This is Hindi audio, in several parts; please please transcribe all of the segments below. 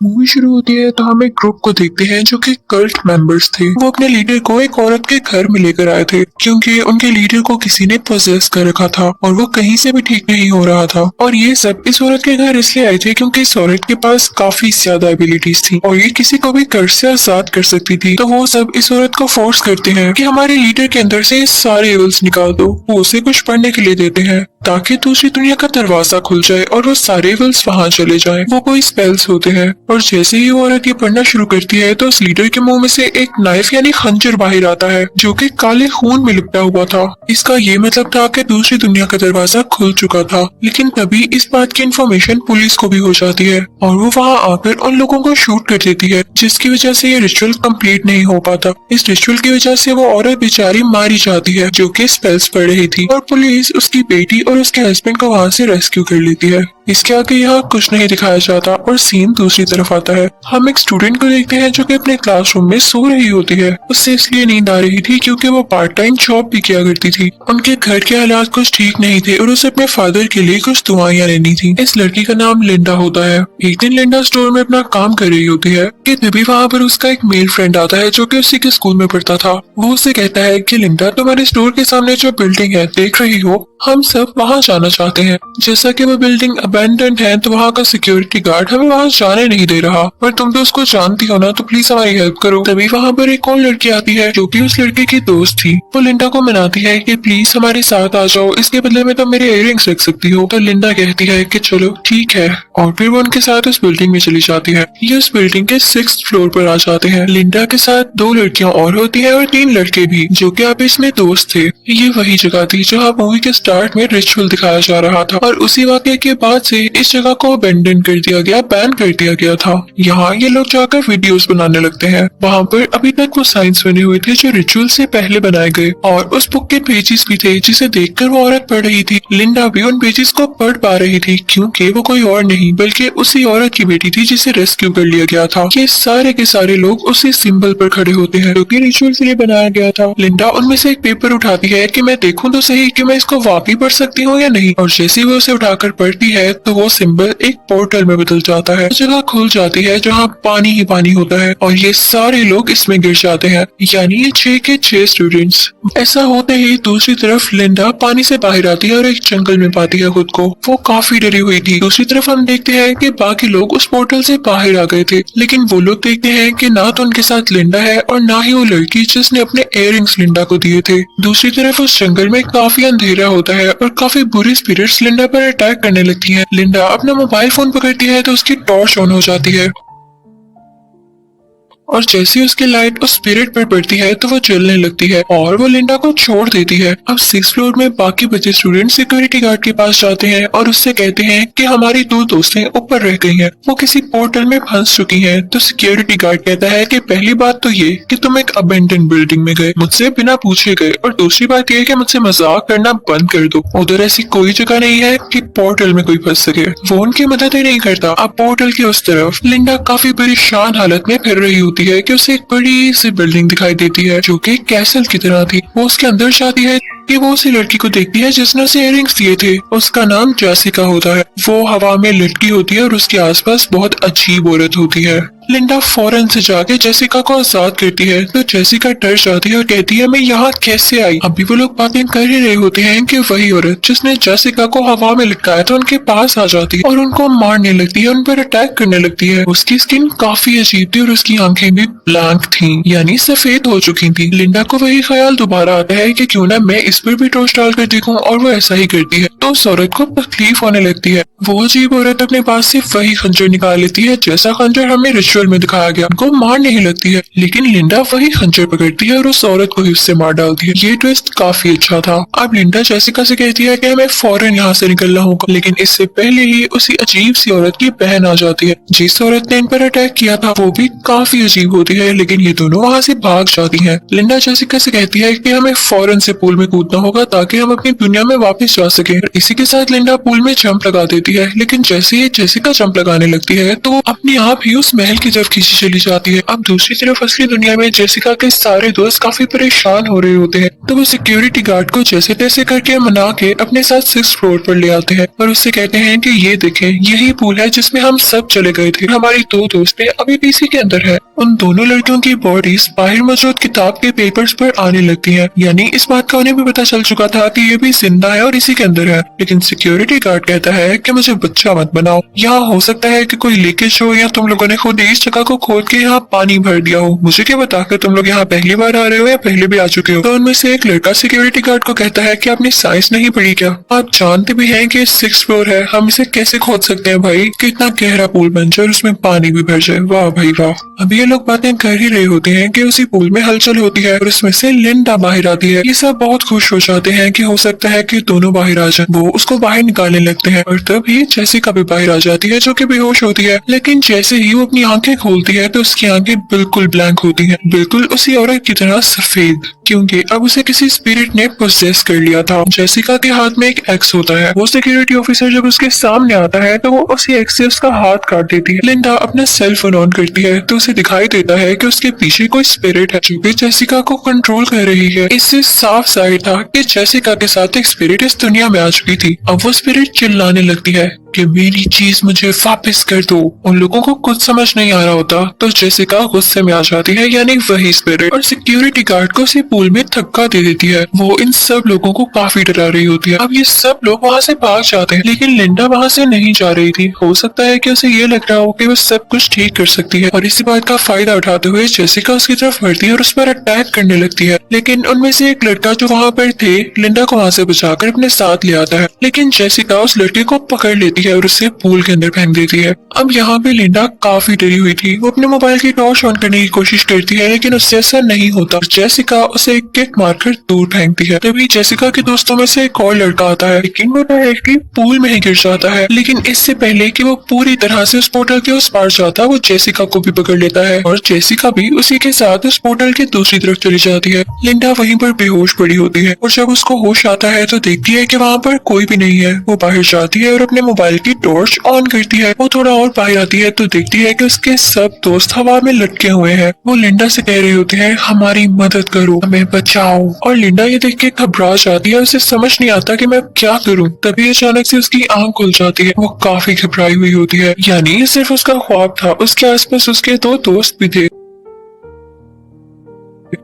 मूवी शुरू होती है तो हम एक ग्रुप को देखते हैं जो कि कल्ट मेंबर्स थे। वो अपने लीडर को एक औरत के घर में लेकर आए थे क्योंकि उनके लीडर को किसी ने पोजेस कर रखा था और वो कहीं से भी ठीक नहीं हो रहा था। और ये सब इस औरत के घर इसलिए आए थे क्योंकि इस औरत के पास काफी ज्यादा एबिलिटीज थी और ये किसी को भी कर्ज से आजाद कर सकती थी। तो वो सब इस औरत को फोर्स करते हैं कि हमारे लीडर के अंदर से सारे एविल्स निकाल दो। वो उसे कुछ पढ़ने के लिए देते हैं ताकि दूसरी दुनिया का दरवाजा खुल जाए और वो सारे एविल्स वहाँ चले जाएं। वो कोई स्पेल्स होते हैं और जैसे ही वो औरत ये पढ़ना शुरू करती है तो उस लीडर के मुंह में से एक नाइफ यानी खंजर बाहर आता है जो कि काले खून में लिपटा हुआ था। इसका ये मतलब था कि दूसरी दुनिया का दरवाजा खुल चुका था। लेकिन तभी इस बात की इन्फॉर्मेशन पुलिस को भी हो जाती है और वो वहाँ आकर उन लोगों को शूट कर देती है, जिसकी वजह से ये रिचुअल कंप्लीट नहीं हो पाता। इस रिचुअल की वजह से वो औरत बेचारी मारी जाती है जो कि स्पेल्स पढ़ रही थी और पुलिस उसकी बेटी और उसके हस्बैंड को वहाँ से रेस्क्यू कर लेती है। इसके आगे यहाँ कुछ नहीं दिखाया जाता और सीन दूसरी तरफ आता है। हम एक स्टूडेंट को देखते हैं जो कि अपने क्लासरूम में सो रही होती है। उससे इसलिए नींद आ रही थी क्योंकि वो पार्ट टाइम जॉब भी किया करती थी। उनके घर के हालात कुछ ठीक नहीं थे और उसे अपने फादर के लिए कुछ दुआएं लेनी थी। इस लड़की का नाम लिंडा होता है। एक दिन लिंडा स्टोर में अपना काम कर रही होती है कि तभी वहाँ पर उसका एक मेल फ्रेंड आता है जो कि उसी के स्कूल में पढ़ता था। वो उसे कहता है कि लिंडा, तुम्हारे स्टोर के सामने जो बिल्डिंग है देख रही हो, हम सब वहाँ जाना चाहते हैं। जैसा कि वो बिल्डिंग अबैंडन्ड है तो वहाँ का सिक्योरिटी गार्ड हमें वहाँ जाने नहीं दे रहा, पर तुम तो उसको जानती हो ना, तो प्लीज हमारी हेल्प करो। तभी वहाँ पर एक और लड़की आती है जो कि उस लड़के की दोस्त थी। वो लिंडा को मनाती है कि प्लीज हमारे साथ आ जाओ, इसके बदले में तुम मेरे इयररिंग्स रख सकती हो। तो लिंडा कहती है कि चलो ठीक है और फिर वो उनके साथ उस बिल्डिंग में चली जाती है। ये उस बिल्डिंग के 6th फ्लोर पर आ जाते हैं। लिंडा के साथ 2 लड़कियां और होती है और 3 लड़के भी जो कि आपस में दोस्त थे। ये वही जगह थी जहाँ मूवी के स्टार्ट में रिचुअल दिखाया जा रहा था और उसी वाक़ये के बाद से इस जगह को अबैंडन कर दिया गया, बैन कर दिया गया था। यहाँ ये लोग जाकर वीडियोस बनाने लगते हैं। वहाँ पर अभी तक वो साइंस बने हुए थे जो रिचुअल से पहले बनाए गए और उस बुक के पेजेस भी थे जिसे देखकर वो औरत पढ़ रही थी। लिंडा भी उन पेजेस को पढ़ पा रही थी क्योंकि वो कोई और नहीं बल्कि उसी औरत की बेटी थी जिसे रेस्क्यू कर लिया गया था। ये सारे के सारे लोग उसी सिंबल पर खड़े होते हैं जो कि रिचुअल के लिए बनाया गया था। लिंडा उनमें से एक पेपर उठाती है कि मैं देखूं तो सही कि मैं इसको वाकई पढ़ सकती हूँ या नहीं, और जैसे ही वो उसे उठाकर पढ़ती है तो वो सिंबल एक पोर्टल में बदल जाता है। जगह खुल जाती है जहाँ पानी ही पानी होता है और ये सारे लोग इसमें गिर जाते हैं, यानी ये 6 के 6 स्टूडेंट्स। ऐसा होते ही दूसरी तरफ लिंडा पानी से बाहर आती है और एक जंगल में पाती है खुद को। वो काफी डरी हुई थी। दूसरी तरफ हम देखते हैं कि बाकी लोग उस पोर्टल से बाहर आ गए थे, लेकिन वो लोग देखते हैं कि ना तो उनके साथ लिंडा है और ना ही वो लड़की जिसने अपने इयररिंग्स लिंडा को दिए थे। दूसरी तरफ उस जंगल में काफी अंधेरा होता है और काफी बुरी स्पिरिट्स लिंडा पर अटैक करने लगती हैं। लिंडा अपना मोबाइल फोन पकड़ती है तो उसकी टॉर्च ऑन हो जाती है और जैसे ही उसकी लाइट उस स्पिरिट पर पड़ती है तो वो जलने लगती है और वो लिंडा को छोड़ देती है। अब 6th फ्लोर में बाकी बचे स्टूडेंट सिक्योरिटी गार्ड के पास जाते हैं और उससे कहते हैं कि हमारी 2 दोस्तें ऊपर रह गई हैं, वो किसी पोर्टल में फंस चुकी हैं। तो सिक्योरिटी गार्ड कहता है कि पहली बात तो ये कि तुम एक अबैंडन बिल्डिंग में गए, मुझसे बिना पूछे गए, और दूसरी बात ये कि मुझसे मजाक करना बंद कर दो। उधर ऐसी कोई जगह नहीं है कि पोर्टल में कोई फंस सके। वो उनकी मदद ही नहीं करता। अब पोर्टल के उस तरफ लिंडा काफी परेशान हालत में फिर रही होती है कि उसे एक बड़ी सी बिल्डिंग दिखाई देती है जो कि कैसल की तरह थी। वो उसके अंदर जाती है कि वो उसी लड़की को देखती है जिसने उसे इयररिंग्स दिए थे। उसका नाम जेसिका होता है। वो हवा में लटकी होती है और उसके आसपास बहुत अजीब औरत होती है। लिंडा फौरन से जाके जेसिका को आजाद करती है तो जेसिका डर जाती है और कहती है मैं यहाँ कैसे आई। अभी वो लोग बातें कर ही रहे होते हैं कि वही औरत जिसने जेसिका को हवा में लटकाया था उनके पास आ जाती है और उनको मारने लगती है, उन पर अटैक करने लगती है। उसकी स्किन काफी अजीब थी और उसकी आंखें भी ब्लैंक थी, यानी सफेद हो चुकी थी। लिंडा को वही ख्याल दोबारा आता है कि क्यों ना मैं इस पर भी टॉर्च डाल कर देखूं, और वो ऐसा ही करती है। तो उस औरत को तकलीफ होने लगती है। वो अजीब औरत अपने पास से वही खंजर निकाल लेती है जैसा खंजर हमें रिचुअल में दिखाया गया। उनको मारने ही लगती है, लेकिन लिंडा वही खंजर पकड़ती है और उस औरत को ही उससे मार डालती है। ये ट्विस्ट काफी अच्छा था। अब लिंडा जेसिका से कहती है कि हमें फौरन यहाँ से निकलना होगा, लेकिन इससे पहले ही उसी अजीब सी औरत की बहन आ जाती है। जिस औरत ने इन पर अटैक किया था वो भी काफी अजीब होती है, लेकिन ये दोनों वहाँ से भाग जाती है। लिंडा जेसिका से कहती है कि हमें फौरन से पूल में कूदना होगा ताकि हम अपनी दुनिया में वापस जा सके। इसी के साथ लिंडा पूल में जंप लगा देती है, लेकिन जैसे ही जेसिका जंप लगाने लगती है तो वो अपने आप ही उस महल की तरफ खींची चली जाती है। अब दूसरी तरफ असली दुनिया में जेसिका के सारे दोस्त काफी परेशान हो रहे होते हैं, तो वो सिक्योरिटी गार्ड को जैसे तैसे करके मना के अपने साथ 6th फ्लोर पर ले आते हैं और उससे कहते हैं कि ये देखें, यही पूल है जिसमें हम सब चले गए थे। हमारी दो दोस्तें अभी भी इसी के अंदर है। उन दोनों लड़कियों की बॉडीज बाहर मौजूद किताब के पेपर्स पर आने लगती है, यानी इस बात का उन्हें भी पता चल चुका था कि ये भी जिंदा है और इसी के अंदर है। लेकिन सिक्योरिटी गार्ड कहता है कि मुझे बच्चा मत बनाओ, यहाँ हो सकता है कि कोई लीकेज हो या तुम लोगों ने खुद इस जगह को खोद के यहाँ पानी भर दिया हो। मुझे क्या बता कर तुम लोग यहाँ पहली बार आ रहे हो या पहले भी आ चुके हो। तो उनमें से एक लड़का सिक्योरिटी गार्ड को कहता है कि आपने साइंस नहीं पढ़ी क्या? आप जानते भी हैं कि 6th फ्लोर है, हम इसे कैसे खोद सकते हैं भाई? कितना गहरा पूल बन जाए और उसमें पानी भी भर जाए। वाह भाई वाह। अभी ये लोग बातें कर ही रहे होते हैं कि उसी पूल में हलचल होती है और उसमें से लिंडा बाहर आती है। ये सब बहुत खुश हो जाते हैं कि हो सकता है कि दोनों बाहर आ जाएं। वो उसको बाहर निकालने लगते हैं और तभी जेसिका भी बाहर आ जाती है जो कि बेहोश होती है। लेकिन जैसे ही वो अपनी आंखें खोलती है तो उसकी आंखें बिल्कुल ब्लैंक होती हैं, बिल्कुल उसी औरत की तरह सफेद, क्योंकि अब उसे किसी स्पिरिट ने पोजेस कर लिया था। जेसिका के हाथ में एक एक्स होता है। वो सिक्योरिटी ऑफिसर जब उसके सामने आता है तो वो उसी एक्स से उसका हाथ काट देती है। लिंडा अपना सेल फोन ऑन करती है तो उसे दिखाई देता है कि उसके पीछे कोई स्पिरिट है जो कि जेसिका को कंट्रोल कर रही है। इससे साफ जाहिर था कि जेसिका के साथ एक स्पिरिट इस दुनिया में आ चुकी थी। अब वो स्पिरिट चिल्लाने लगती है कि मेरी चीज मुझे वापस कर दो। उन लोगों को कुछ समझ नहीं आ रहा होता तो जेसिका गुस्से में आ जाती है, यानी वही स्पिरिट, और सिक्योरिटी गार्ड को उसी पूल में धक्का दे देती है। वो इन सब लोगों को काफी डरा रही होती है। अब ये सब लोग वहाँ से भाग जाते हैं, लेकिन लिंडा वहाँ से नहीं जा रही थी। हो सकता है कि उसे ये लग रहा हो कि वो सब कुछ ठीक कर सकती है और इसी बात का फायदा उठाते हुए जेसिका उसकी तरफ बढ़ती है और उस पर अटैक करने लगती है। लेकिन उनमें से एक लड़का जो वहाँ पर थे लिंडा को वहाँ से बचाकर अपने साथ ले आता है, लेकिन जेसिका उस लड़के को पकड़ लेती है और उसे पूल के अंदर फेंक देती है। अब यहाँ पे लिंडा काफी डरी हुई थी। वो अपने मोबाइल की टॉर्च ऑन करने की कोशिश करती है, लेकिन उससे ऐसा नहीं होता। जेसिका उसे एक किक मारकर दूर फेंकती है। तभी जेसिका के दोस्तों में से एक और लड़का आता है, लेकिन वो डायरेक्टली पूल में ही गिर जाता है। लेकिन इससे पहले कि वो पूरी तरह से उस पोर्टल के उस पार जाता, वो जेसिका को भी पकड़ लेता है और जेसिका भी उसी के साथ उस पोर्टल के दूसरी तरफ चली जाती है। लिंडा वहीं पर बेहोश पड़ी होती है और जब उसको होश आता है तो देखती है कि वहाँ पर कोई भी नहीं है। वो बाहर जाती है और अपने मोबाइल की टॉर्च ऑन करती है। वो थोड़ा और बाहर आती है तो देखती है कि उसके सब दोस्त हवा में लटके हुए हैं। वो लिंडा से कह रहे होते हैं, हमारी मदद करो, हमें बचाओ। और लिंडा ये देख के घबरा जाती है, उसे समझ नहीं आता कि मैं क्या करूं। तभी अचानक से उसकी आंख खुल जाती है। वो काफी घबराई हुई होती है, यानी ये सिर्फ उसका ख्वाब था। उसके आसपास उसके दो दोस्त भी थे।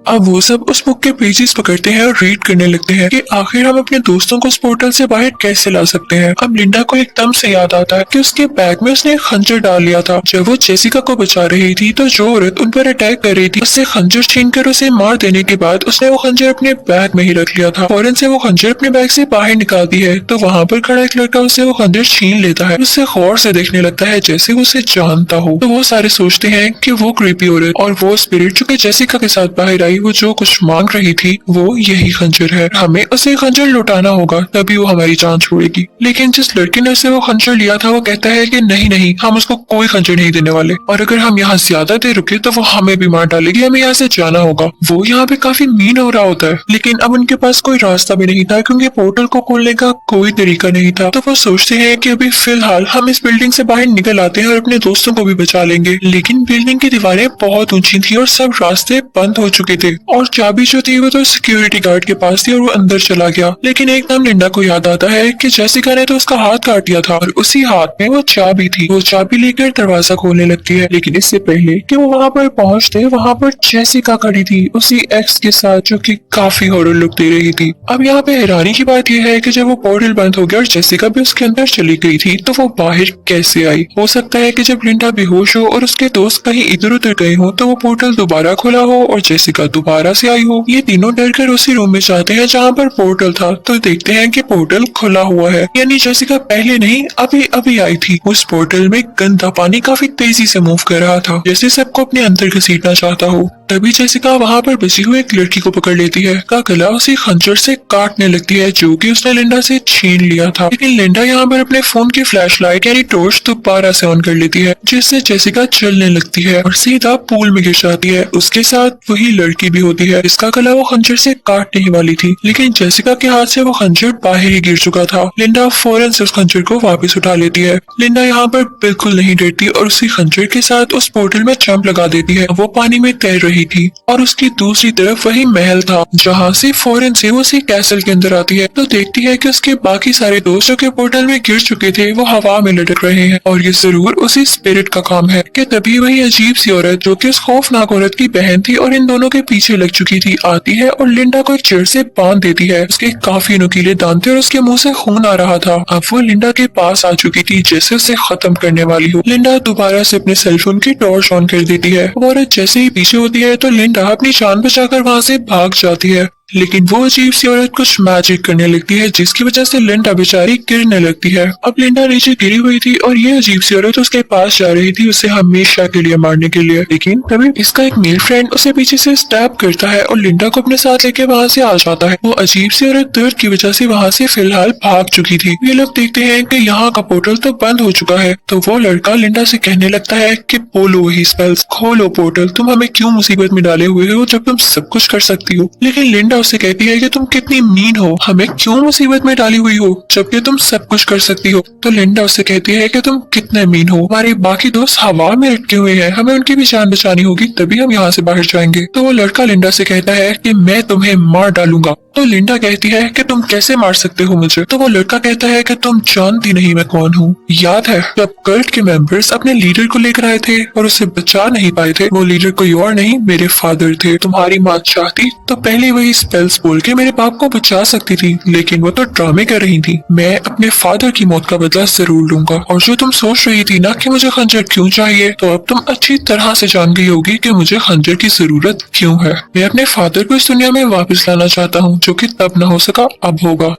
अब वो सब उस बुक के पेजेस पकड़ते हैं और रीड करने लगते हैं कि आखिर हम अपने दोस्तों को इस पोर्टल से बाहर कैसे ला सकते हैं। अब लिंडा को एकदम से याद आता है कि उसके बैग में उसने एक खंजर डाल लिया था। जब वो जेसिका को बचा रही थी तो जो औरत उन पर अटैक कर रही थी उससे खंजर छीनकर उसे मार देने के बाद उसने वो खंजर अपने बैग में ही रख लिया था। फौरन से वो खंजर अपने बैग से बाहर निकालती है तो वहाँ पर खड़ा एक लड़का उससे वो खंजर छीन लेता है। उससे गौर से देखने लगता है जैसे वो उसे जानता हो। तो वो सारे सोचते हैं कि वो क्रीपी औरत और वो स्पिरिट जो कि जेसिका के साथ बाहर आई, वो जो कुछ मांग रही थी वो यही खंजर है। हमें उसे खंजर लौटाना होगा तभी वो हमारी जान छोड़ेगी। लेकिन जिस लड़के ने उससे वो खंजर लिया था वो कहता है कि नहीं नहीं, हम उसको कोई खंजर नहीं देने वाले, और अगर हम यहाँ ज्यादा देर रुके तो वो हमें भी मार डालेगी, हमें यहाँ से जाना होगा। वो यहाँ पे काफी मीन हो रहा होता है, लेकिन अब उनके पास कोई रास्ता भी नहीं था क्योंकि पोर्टल को खोलने का कोई तरीका नहीं था। तो वो सोचते हैं कि अभी फिलहाल हम इस बिल्डिंग से बाहर निकल आते हैं और अपने दोस्तों को भी बचा लेंगे। लेकिन बिल्डिंग की दीवारें बहुत ऊंची थी और सब रास्ते बंद हो चुके थे और चाबी जो थी वो तो सिक्योरिटी गार्ड के पास थी और वो अंदर चला गया। लेकिन एकदम लिंडा को याद आता है कि जेसिका ने तो उसका हाथ काट दिया था और उसी हाथ में वो चाबी थी। वो चाबी लेकर दरवाजा खोलने लगती है, लेकिन इससे पहले कि वो वहाँ पर पहुँचते वहाँ पर जेसिका खड़ी थी उसी एक्स के साथ जो कि काफी हॉरर लुक दे रही थी। अब यहाँ पे हैरानी की बात यह है कि जब वो पोर्टल बंद हो गया और जेसिका भी उसके अंदर चली गई थी तो वो बाहर कैसे आई। हो सकता है कि जब लिंडा बेहोश हो और उसके दोस्त कहीं इधर उधर गए हो तो वो पोर्टल दोबारा खुला हो और जेसिका दोबारा से आई हो। ये तीनों डरकर उसी रूम में जाते हैं जहाँ पर पोर्टल था तो देखते हैं कि पोर्टल खुला हुआ है, यानी जेसिका पहले नहीं अभी अभी आई थी। उस पोर्टल में गंदा पानी काफी तेजी से मूव कर रहा था, जैसे सबको अपने अंदर घसीटना चाहता हो। तभी जेसिका वहाँ पर बची हुई एक लड़की को पकड़ लेती है, का गला उसी खंजर से काटने लगती है जो कि उसने लिंडा से छीन लिया था। लेकिन लिंडा यहाँ पर अपने फोन की फ्लैशलाइट यानी टॉर्च दोबारा से ऑन कर लेती है, जिससे जेसिका चलने लगती है और सीधा पूल में गिर जाती है। उसके साथ वही लड़की भी होती है, इसका गला वो खंजर से काटने ही वाली थी, लेकिन जेसिका के हाथ से वो खंजर बाहर ही गिर चुका था। लिंडा फौरन से उस खंजर को वापस उठा लेती है। लिंडा यहाँ पर बिल्कुल नहीं डरती और उसी खंजर के साथ उस पोर्टल में जंप लगा देती है। वो पानी में तैर रही थी और उसकी दूसरी तरफ वही महल था, जहाँ से फौरन से वो उसी कैसल के अंदर आती है तो देखती है कि उसके बाकी सारे दोस्त जो के पोर्टल में गिर चुके थे वो हवा में लटक रहे हैं और ये जरूर उसी स्पिरिट का काम है। कि तभी वही अजीब सी औरत जो कि उस खौफनाक औरत की बहन थी और इन दोनों के पीछे लग चुकी थी, आती है और लिंडा को एक चेयर से बांध देती है। उसके काफी नुकीले दांत थे और उसके मुंह से खून आ रहा था। अब वो लिंडा के पास आ चुकी थी जैसे उसे खत्म करने वाली हो। लिंडा दोबारा से अपने सेलफोन की टॉर्च ऑन कर देती है। वो औरत जैसे ही पीछे होती है तो लिंडा अपनी जान बचाकर वहाँ से भाग जाती है, लेकिन वो अजीब सी औरत कुछ मैजिक करने लगती है जिसकी वजह से लिंडा बेचारी गिरने लगती है। अब लिंडा नीचे गिरी हुई थी और ये अजीब सी औरत उसके पास जा रही थी उसे हमेशा के लिए मारने के लिए, लेकिन तभी इसका एक मेल फ्रेंड उसे पीछे से स्टैप करता है और लिंडा को अपने साथ लेके वहाँ से आ जाता है। वो अजीब सी औरत दर्द की वजह से वहाँ से फिलहाल भाग चुकी थी। ये लोग देखते हैं कि यहाँ का पोर्टल तो बंद हो चुका है, तो वो लड़का लिंडा से कहने लगता है कि बोलो वही स्पेल्स, खोलो पोर्टल, तुम हमें क्यों मुसीबत में डाले हुए हो जब तुम सब कुछ कर सकती हो। लेकिन लिंडा उससे कहती है कि तुम कितनी मीन हो, हमें क्यों मुसीबत में डाली हुई हो जबकि तुम सब कुछ कर सकती हो। तो लिंडा उससे कहती है कि तुम कितने मीन हो, हमारे बाकी दोस्त हवा में अटके हुए हैं, हमें उनकी भी जान बचानी होगी तभी हम यहाँ से बाहर जाएंगे। तो वो लड़का लिंडा से कहता है कि मैं तुम्हें मार डालूंगा। तो लिंडा कहती है कि तुम कैसे मार सकते हो मुझे। तो वो लड़का कहता है कि तुम जानती नहीं मैं कौन हूँ। याद है जब कल्ट के मेंबर्स अपने लीडर को लेकर आए थे और उसे बचा नहीं पाए थे, वो लीडर कोई और नहीं मेरे फादर थे। तुम्हारी माँ चाहती तो पहले वही स्पेल्स बोल के मेरे बाप को बचा सकती थी, लेकिन वो तो ड्रामे कर रही थी। मैं अपने फादर की मौत का बदला जरूर लूंगा। और जो तुम सोच रही थी ना कि मुझे खंजर क्यों चाहिए, तो अब तुम अच्छी तरह से जान गई होगी कि मुझे खंजर की जरूरत क्यों है। मैं अपने फादर को इस दुनिया में वापस लाना चाहता हूँ, जो कि तब न हो सका अब होगा।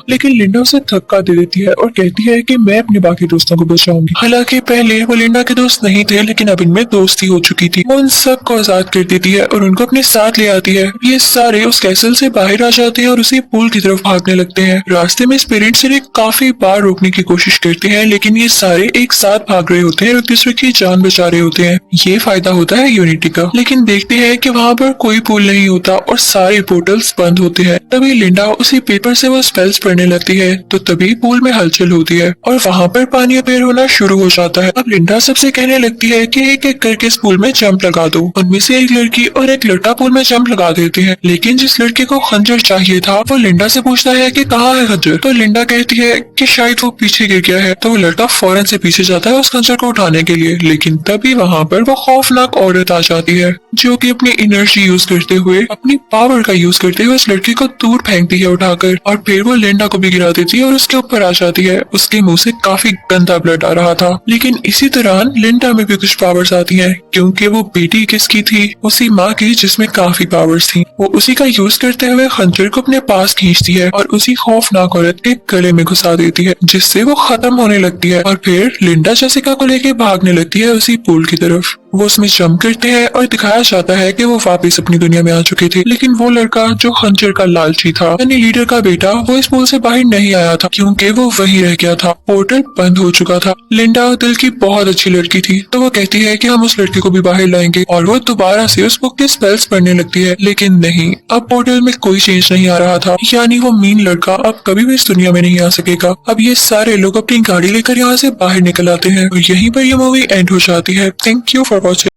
लेकिन लिंडा उसे धक्का दे देती है और कहती है कि मैं अपने बाकी दोस्तों को बचाऊंगी। हालांकि पहले वो लिंडा के दोस्त नहीं थे, लेकिन अब इनमें दोस्ती हो चुकी थी। वो उन सबको आजाद कर देती है और उनको अपने साथ ले आती है। ये सारे उस कैसल से बाहर आ जाते हैं और उसी पुल की तरफ भागने लगते हैं। रास्ते में स्पिरिट्स इन्हें काफी बार रोकने की कोशिश करते हैं, लेकिन ये सारे एक साथ भाग रहे होते हैं और एक दूसरे की जान बचा रहे होते हैं। ये फायदा होता है यूनिटी का। लेकिन देखते हैं कि वहाँ पर कोई पुल नहीं होता और सारे पोर्टल्स बंद होते हैं। तभी लिंडा उसी पेपर से वो स्पेल्स पढ़ने लगती है, तो तभी पूल में हलचल होती है और वहाँ पर पानी अपेयर होना शुरू हो जाता है। अब लिंडा सबसे कहने लगती है कि एक एक करके इस पूल में जंप लगा दो। उनमें से एक लड़की और एक लड़का पूल में जंप लगा देते हैं, लेकिन जिस लड़के को खंजर चाहिए था वो लिंडा से पूछता है कि कहाँ है खंजर। तो लिंडा कहती है कि शायद वो पीछे गिर गया है। तो वो लड़का फौरन से पीछे जाता है उस खंजर को उठाने के लिए, लेकिन तभी वहाँ पर वो खौफनाक औरत आ जाती है जो कि अपनी एनर्जी यूज करते हुए, अपनी पावर का यूज करते हुए उस लड़की को दूर फेंकती है उठाकर, और फिर वो लिंडा को भी गिरा देती है और उसके ऊपर आ जाती है। उसके मुंह से काफी गंदा ब्लड आ रहा था। लेकिन इसी दौरान लिंडा में भी कुछ पावर्स आती हैं, क्योंकि वो बेटी किसकी थी, उसी माँ की जिसमें काफी पावर्स थी। वो उसी का यूज करते हुए खंजर को अपने पास खींचती है और उसी खौफनाक औरत के गले में घुसा देती है, जिससे वो खत्म होने लगती है। और फिर लिंडा जेसिका को लेके भागने लगती है उसी पूल की तरफ। वो उसमें जंप करते हैं और दिखाया जाता है कि वो वापस अपनी दुनिया में आ चुके थे। लेकिन वो लड़का जो खंजर का लालची था, यानी लीडर का बेटा, वो इस पूल से बाहर नहीं आया था क्योंकि वो वहीं रह गया था। पोर्टल बंद हो चुका था। लिंडा दिल की बहुत अच्छी लड़की थी, तो वो कहती है कि हम उस लड़के को भी बाहर लाएंगे, और वो दोबारा से उस बुक के स्पेल्स पढ़ने लगती है। लेकिन नहीं, अब पोर्टल में कोई चेंज नहीं आ रहा था, यानी वो मीन लड़का अब कभी भी इस दुनिया में नहीं आ सकेगा। अब ये सारे लोग अपनी गाड़ी लेकर यहाँ से बाहर निकल आते हैं और यहीं पर ये मूवी एंड हो जाती है। Thank you for watching.